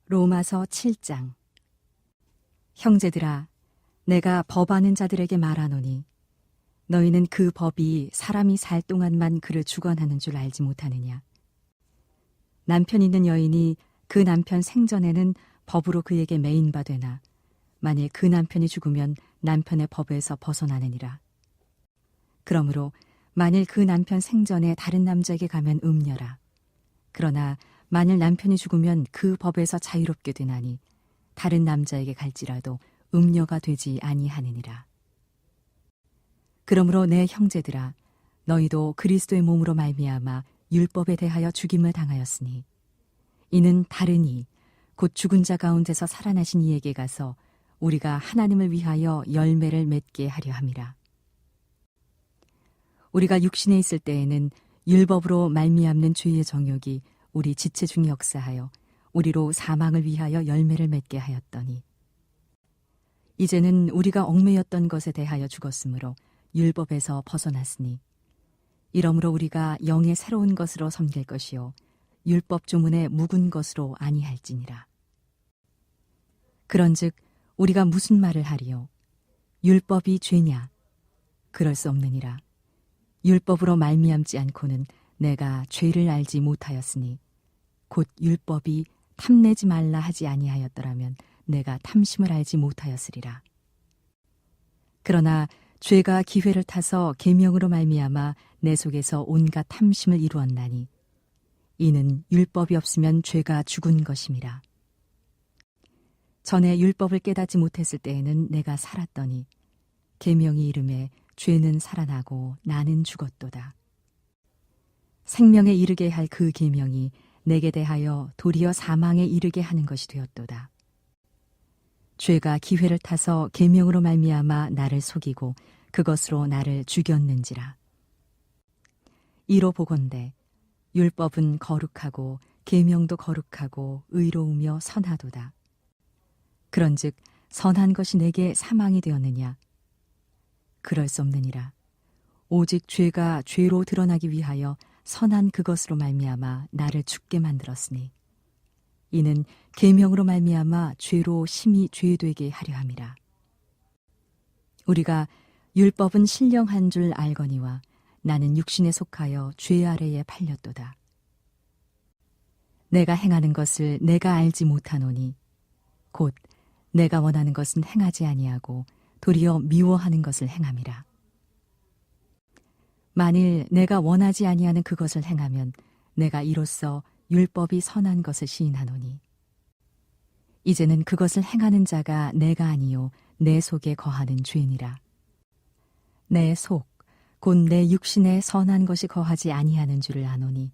로마서 7장. 형제들아, 내가 법하는 자들에게 말하노니 너희는 그 법이 사람이 살 동안만 그를 주관하는 줄 알지 못하느냐. 남편 있는 여인이 그 남편 생전에는 법으로 그에게 매인바 되나 만일 그 남편이 죽으면 남편의 법에서 벗어나느니라. 그러므로 만일 그 남편 생전에 다른 남자에게 가면 음녀라. 그러나 만일 남편이 죽으면 그 법에서 자유롭게 되나니 다른 남자에게 갈지라도 음녀가 되지 아니하느니라. 그러므로 내 형제들아, 너희도 그리스도의 몸으로 말미암아 율법에 대하여 죽임을 당하였으니 이는 다른 이, 곧 죽은 자 가운데서 살아나신 이에게 가서 우리가 하나님을 위하여 열매를 맺게 하려 함이라. 우리가 육신에 있을 때에는 율법으로 말미암는 죄의 정욕이 우리 지체 중에 역사하여 우리로 사망을 위하여 열매를 맺게 하였더니 이제는 우리가 얽매였던 것에 대하여 죽었으므로 율법에서 벗어났으니 이러므로 우리가 영의 새로운 것으로 섬길 것이요 율법 조문의 묵은 것으로 아니할지니라. 그런즉 우리가 무슨 말을 하리요? 율법이 죄냐? 그럴 수 없느니라. 율법으로 말미암지 않고는 내가 죄를 알지 못하였으니 곧 율법이 탐내지 말라 하지 아니하였더라면 내가 탐심을 알지 못하였으리라. 그러나 죄가 기회를 타서 계명으로 말미암아 내 속에서 온갖 탐심을 이루었나니 이는 율법이 없으면 죄가 죽은 것임이라. 전에 율법을 깨닫지 못했을 때에는 내가 살았더니 계명이 이름에 죄는 살아나고 나는 죽었도다. 생명에 이르게 할 그 계명이 내게 대하여 도리어 사망에 이르게 하는 것이 되었도다. 죄가 기회를 타서 계명으로 말미암아 나를 속이고 그것으로 나를 죽였는지라. 이로 보건대 율법은 거룩하고 계명도 거룩하고 의로우며 선하도다. 그런즉 선한 것이 내게 사망이 되었느냐? 그럴 수 없느니라. 오직 죄가 죄로 드러나기 위하여 선한 그것으로 말미암아 나를 죽게 만들었으니 이는 계명으로 말미암아 죄로 심히 죄되게 하려 함이라. 우리가 율법은 신령한 줄 알거니와 나는 육신에 속하여 죄 아래에 팔렸도다. 내가 행하는 것을 내가 알지 못하노니 곧 내가 원하는 것은 행하지 아니하고 도리어 미워하는 것을 행함이라. 만일 내가 원하지 아니하는 그것을 행하면 내가 이로써 율법이 선한 것을 시인하노니 이제는 그것을 행하는 자가 내가 아니요 내 속에 거하는 죄니라. 내 속, 곧 내 육신에 선한 것이 거하지 아니하는 줄을 아노니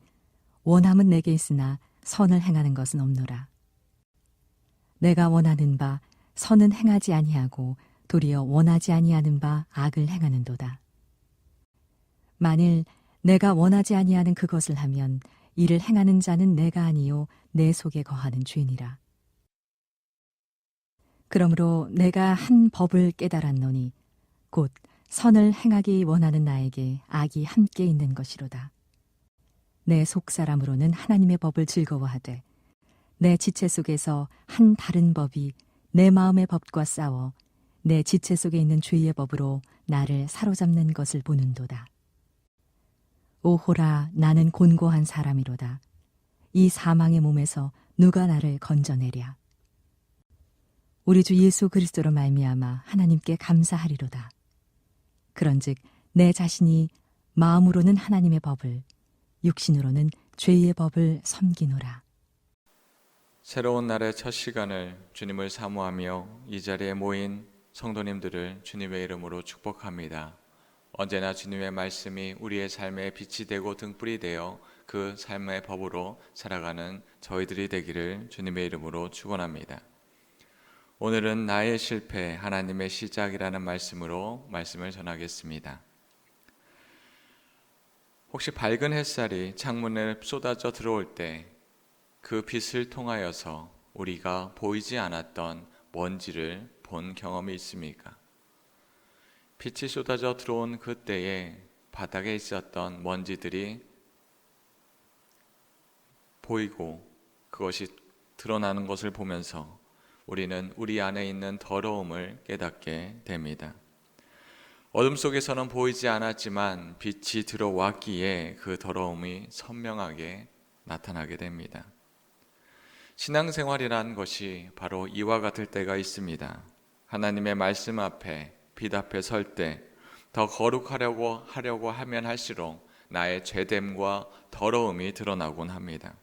원함은 내게 있으나 선을 행하는 것은 없노라. 내가 원하는 바 선은 행하지 아니하고 도리어 원하지 아니하는 바 악을 행하는도다. 만일 내가 원하지 아니하는 그것을 하면 이를 행하는 자는 내가 아니요 내 속에 거하는 죄니라. 그러므로 내가 한 법을 깨달았노니 곧 선을 행하기 원하는 나에게 악이 함께 있는 것이로다. 내 속사람으로는 하나님의 법을 즐거워하되 내 지체 속에서 한 다른 법이 내 마음의 법과 싸워 내 지체 속에 있는 죄의 법으로 나를 사로잡는 것을 보는도다. 오호라, 나는 곤고한 사람이로다. 이 사망의 몸에서 누가 나를 건져내랴. 우리 주 예수 그리스도로 말미암아 하나님께 감사하리로다. 그런즉 내 자신이 마음으로는 하나님의 법을, 육신으로는 죄의 법을 섬기노라. 새로운 날의 첫 시간을 주님을 사모하며 이 자리에 모인 성도님들을 주님의 이름으로 축복합니다. 언제나 주님의 말씀이 우리의 삶에 빛이 되고 등불이 되어 그 삶의 법으로 살아가는 저희들이 되기를 주님의 이름으로 축원합니다. 오늘은 나의 실패, 하나님의 시작이라는 말씀으로 말씀을 전하겠습니다. 혹시 밝은 햇살이 창문에 쏟아져 들어올 때 그 빛을 통하여서 우리가 보이지 않았던 먼지를 본 경험이 있습니까? 빛이 쏟아져 들어온 그때에 바닥에 있었던 먼지들이 보이고 그것이 드러나는 것을 보면서 우리는 우리 안에 있는 더러움을 깨닫게 됩니다. 어둠 속에서는 보이지 않았지만 빛이 들어왔기에 그 더러움이 선명하게 나타나게 됩니다. 신앙생활이라는 것이 바로 이와 같을 때가 있습니다. 하나님의 말씀 앞에, 빛 앞에 설 때 더 거룩하려고 하면 할수록 나의 죄됨과 더러움이 드러나곤 합니다.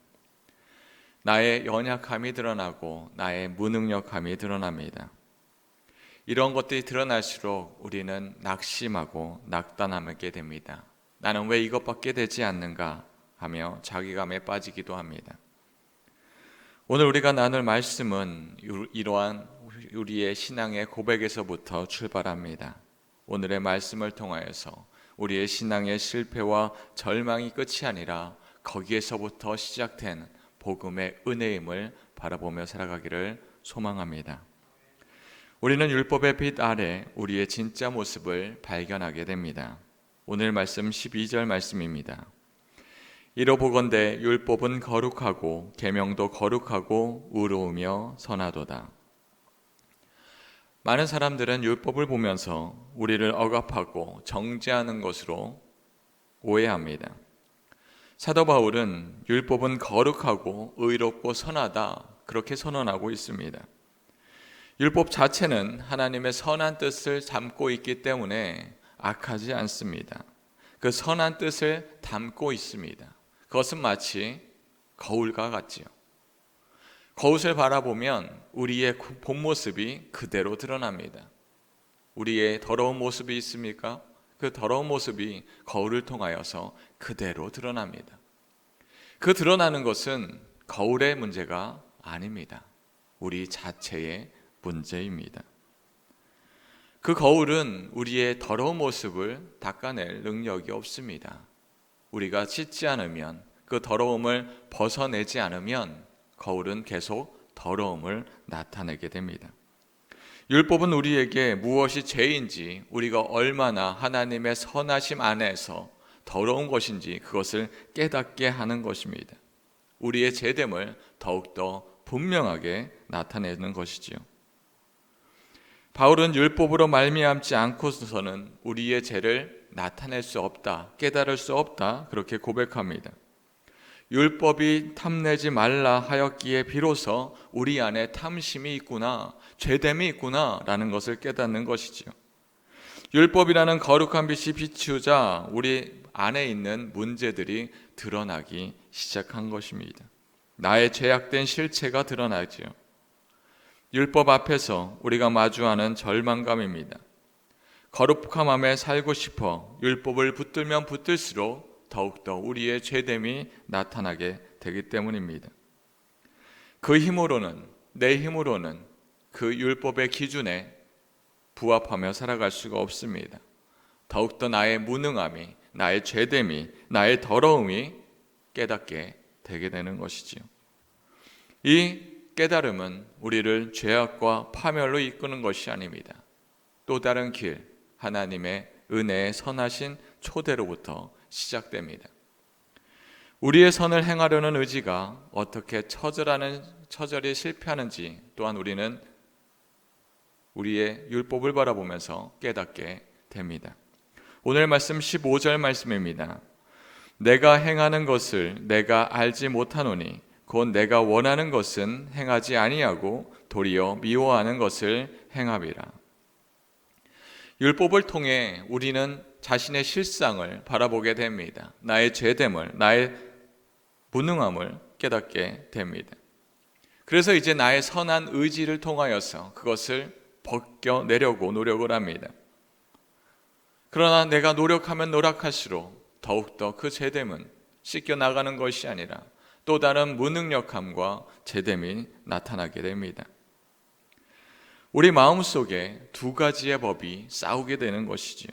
나의 연약함이 드러나고 나의 무능력함이 드러납니다. 이런 것들이 드러날수록 우리는 낙심하고 낙담하게 됩니다. 나는 왜 이것밖에 되지 않는가 하며 자기감에 빠지기도 합니다. 오늘 우리가 나눌 말씀은 이러한 우리의 신앙의 고백에서부터 출발합니다. 오늘의 말씀을 통하여서 우리의 신앙의 실패와 절망이 끝이 아니라 거기에서부터 시작된 복음의 은혜임을 바라보며 살아가기를 소망합니다. 우리는 율법의 빛 아래 우리의 진짜 모습을 발견하게 됩니다. 오늘 말씀 12절 말씀입니다. 이로 보건대 율법은 거룩하고 계명도 거룩하고 의로우며 선하도다. 많은 사람들은 율법을 보면서 우리를 억압하고 정죄하는 것으로 오해합니다. 사도 바울은 율법은 거룩하고 의롭고 선하다 그렇게 선언하고 있습니다. 율법 자체는 하나님의 선한 뜻을 담고 있기 때문에 악하지 않습니다. 그 선한 뜻을 담고 있습니다. 그것은 마치 거울과 같지요. 거울을 바라보면 우리의 본 모습이 그대로 드러납니다. 우리의 더러운 모습이 있습니까? 그 더러운 모습이 거울을 통하여서 그대로 드러납니다. 그 드러나는 것은 거울의 문제가 아닙니다. 우리 자체의 문제입니다. 그 거울은 우리의 더러운 모습을 닦아낼 능력이 없습니다. 우리가 씻지 않으면, 그 더러움을 벗어내지 않으면 거울은 계속 더러움을 나타내게 됩니다. 율법은 우리에게 무엇이 죄인지, 우리가 얼마나 하나님의 선하심 안에서 더러운 것인지 그것을 깨닫게 하는 것입니다. 우리의 죄됨을 더욱더 분명하게 나타내는 것이지요. 바울은 율법으로 말미암지 않고서는 우리의 죄를 나타낼 수 없다, 깨달을 수 없다 그렇게 고백합니다. 율법이 탐내지 말라 하였기에 비로소 우리 안에 탐심이 있구나, 죄됨이 있구나 라는 것을 깨닫는 것이지요. 율법이라는 거룩한 빛이 비추자 우리 안에 있는 문제들이 드러나기 시작한 것입니다. 나의 죄악된 실체가 드러나지요. 율법 앞에서 우리가 마주하는 절망감입니다. 거룩한 마음에 살고 싶어 율법을 붙들면 붙들수록 더욱더 우리의 죄됨이 나타나게 되기 때문입니다. 그 힘으로는, 내 힘으로는 그 율법의 기준에 부합하며 살아갈 수가 없습니다. 더욱더 나의 무능함이, 나의 죄됨이, 나의 더러움이 깨닫게 되게 되는 것이지요. 이 깨달음은 우리를 죄악과 파멸로 이끄는 것이 아닙니다. 또 다른 길, 하나님의 은혜의 선하신 초대로부터 시작됩니다. 우리의 선을 행하려는 의지가 어떻게 처절히 실패하는지 또한 우리는 우리의 율법을 바라보면서 깨닫게 됩니다. 오늘 말씀 15절 말씀입니다. 내가 행하는 것을 내가 알지 못하노니 곧 내가 원하는 것은 행하지 아니하고 도리어 미워하는 것을 행함이라. 율법을 통해 우리는 자신의 실상을 바라보게 됩니다. 나의 죄됨을, 나의 무능함을 깨닫게 됩니다. 그래서 이제 나의 선한 의지를 통하여서 그것을 벗겨내려고 노력을 합니다. 그러나 내가 노력하면 노력할수록 더욱더 그 죄됨은 씻겨나가는 것이 아니라 또 다른 무능력함과 죄됨이 나타나게 됩니다. 우리 마음속에 두 가지의 법이 싸우게 되는 것이지요.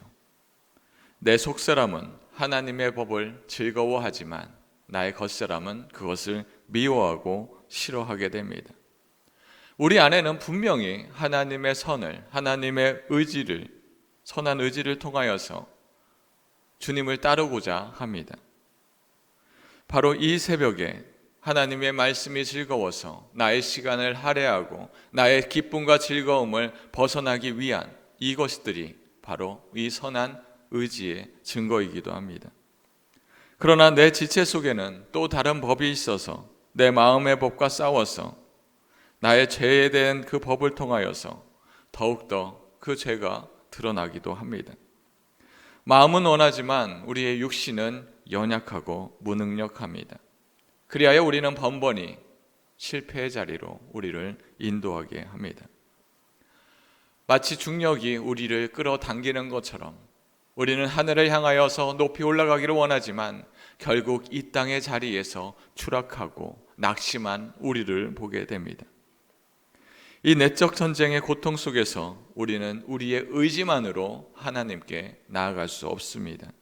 내 속사람은 하나님의 법을 즐거워하지만 나의 겉사람은 그것을 미워하고 싫어하게 됩니다. 우리 안에는 분명히 하나님의 선을, 하나님의 의지를, 선한 의지를 통하여서 주님을 따르고자 합니다. 바로 이 새벽에 하나님의 말씀이 즐거워서 나의 시간을 할애하고 나의 기쁨과 즐거움을 벗어나기 위한 이것들이 바로 이 선한 의지의 증거이기도 합니다. 그러나 내 지체 속에는 또 다른 법이 있어서 내 마음의 법과 싸워서 나의 죄에 대한 그 법을 통하여서 더욱더 그 죄가 드러나기도 합니다. 마음은 원하지만 우리의 육신은 연약하고 무능력합니다. 그리하여 우리는 번번이 실패의 자리로 우리를 인도하게 합니다. 마치 중력이 우리를 끌어당기는 것처럼 우리는 하늘을 향하여서 높이 올라가기를 원하지만 결국 이 땅의 자리에서 추락하고 낙심한 우리를 보게 됩니다. 이 내적 전쟁의 고통 속에서 우리는 우리의 의지만으로 하나님께 나아갈 수 없습니다.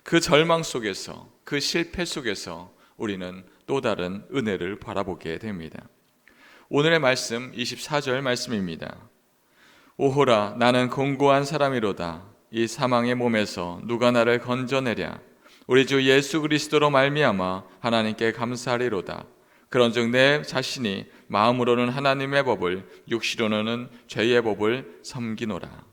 그 절망 속에서, 그 실패 속에서 우리는 또 다른 은혜를 바라보게 됩니다. 오늘의 말씀 24절 말씀입니다. 오호라 나는 공고한 사람이로다. 이 사망의 몸에서 누가 나를 건져내랴. 우리 주 예수 그리스도로 말미암아 하나님께 감사하리로다. 그런즉 내 자신이 마음으로는 하나님의 법을, 육시로는 죄의 법을 섬기노라.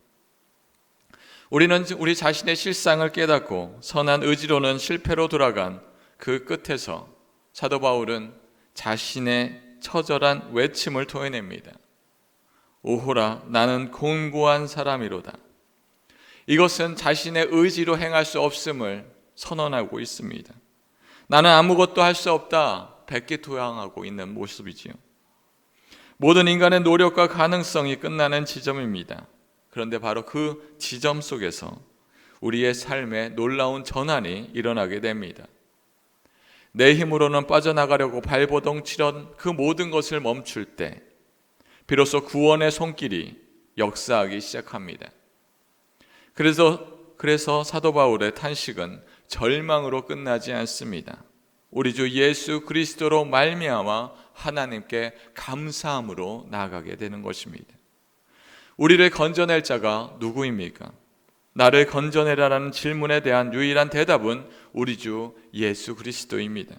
우리는 우리 자신의 실상을 깨닫고 선한 의지로는 실패로 돌아간 그 끝에서 사도 바울은 자신의 처절한 외침을 토해냅니다. 오호라 나는 곤고한 사람이로다. 이것은 자신의 의지로 행할 수 없음을 선언하고 있습니다. 나는 아무것도 할 수 없다. 백기투항하고 있는 모습이지요. 모든 인간의 노력과 가능성이 끝나는 지점입니다. 그런데 바로 그 지점 속에서 우리의 삶에 놀라운 전환이 일어나게 됩니다. 내 힘으로는 빠져나가려고 발버둥 치던 그 모든 것을 멈출 때 비로소 구원의 손길이 역사하기 시작합니다. 그래서 사도 바울의 탄식은 절망으로 끝나지 않습니다. 우리 주 예수 그리스도로 말미암아 하나님께 감사함으로 나아가게 되는 것입니다. 우리를 건져낼 자가 누구입니까? 나를 건져내라라는 질문에 대한 유일한 대답은 우리 주 예수 그리스도입니다.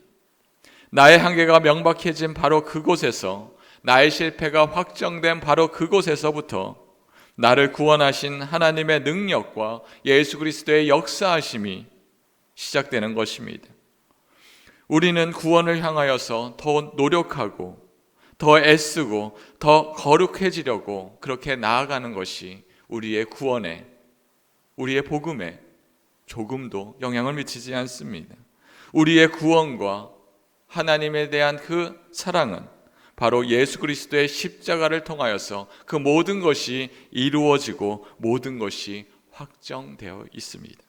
나의 한계가 명백해진 바로 그곳에서, 나의 실패가 확정된 바로 그곳에서부터 나를 구원하신 하나님의 능력과 예수 그리스도의 역사하심이 시작되는 것입니다. 우리는 구원을 향하여서 더 노력하고 더 애쓰고 더 거룩해지려고 그렇게 나아가는 것이 우리의 구원에, 우리의 복음에 조금도 영향을 미치지 않습니다. 우리의 구원과 하나님에 대한 그 사랑은 바로 예수 그리스도의 십자가를 통하여서 그 모든 것이 이루어지고 모든 것이 확정되어 있습니다.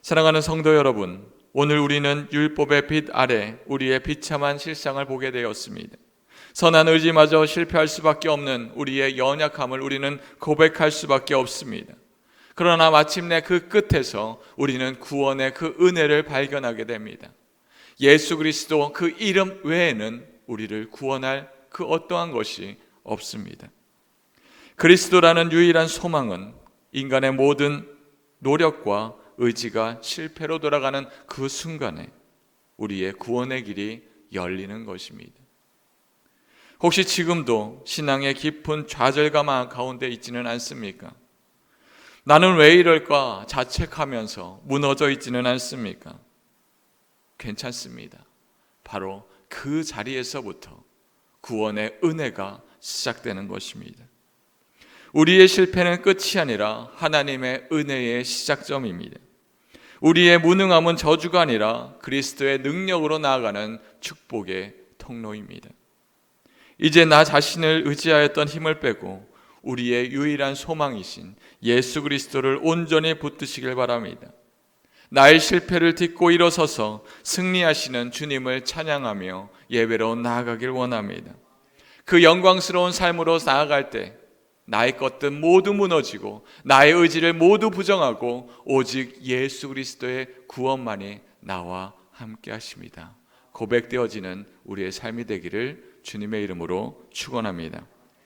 사랑하는 성도 여러분, 오늘 우리는 율법의 빛 아래 우리의 비참한 실상을 보게 되었습니다. 선한 의지마저 실패할 수밖에 없는 우리의 연약함을 우리는 고백할 수밖에 없습니다. 그러나 마침내 그 끝에서 우리는 구원의 그 은혜를 발견하게 됩니다. 예수 그리스도 그 이름 외에는 우리를 구원할 그 어떠한 것이 없습니다. 그리스도라는 유일한 소망은 인간의 모든 노력과 의지가 실패로 돌아가는 그 순간에 우리의 구원의 길이 열리는 것입니다. 혹시 지금도 신앙의 깊은 좌절감 가운데 있지는 않습니까? 나는 왜 이럴까 자책하면서 무너져 있지는 않습니까? 괜찮습니다. 바로 그 자리에서부터 구원의 은혜가 시작되는 것입니다. 우리의 실패는 끝이 아니라 하나님의 은혜의 시작점입니다. 우리의 무능함은 저주가 아니라 그리스도의 능력으로 나아가는 축복의 통로입니다. 이제 나 자신을 의지하였던 힘을 빼고 우리의 유일한 소망이신 예수 그리스도를 온전히 붙드시길 바랍니다. 나의 실패를 딛고 일어서서 승리하시는 주님을 찬양하며 예배로 나아가길 원합니다. 그 영광스러운 삶으로 나아갈 때 나의 것들 모두 무너지고 나의 의지를 모두 부정하고 오직 예수 그리스도의 구원만이 나와 함께 하십니다. 고백되어지는 우리의 삶이 되기를 주님의 이름으로 축원합니다.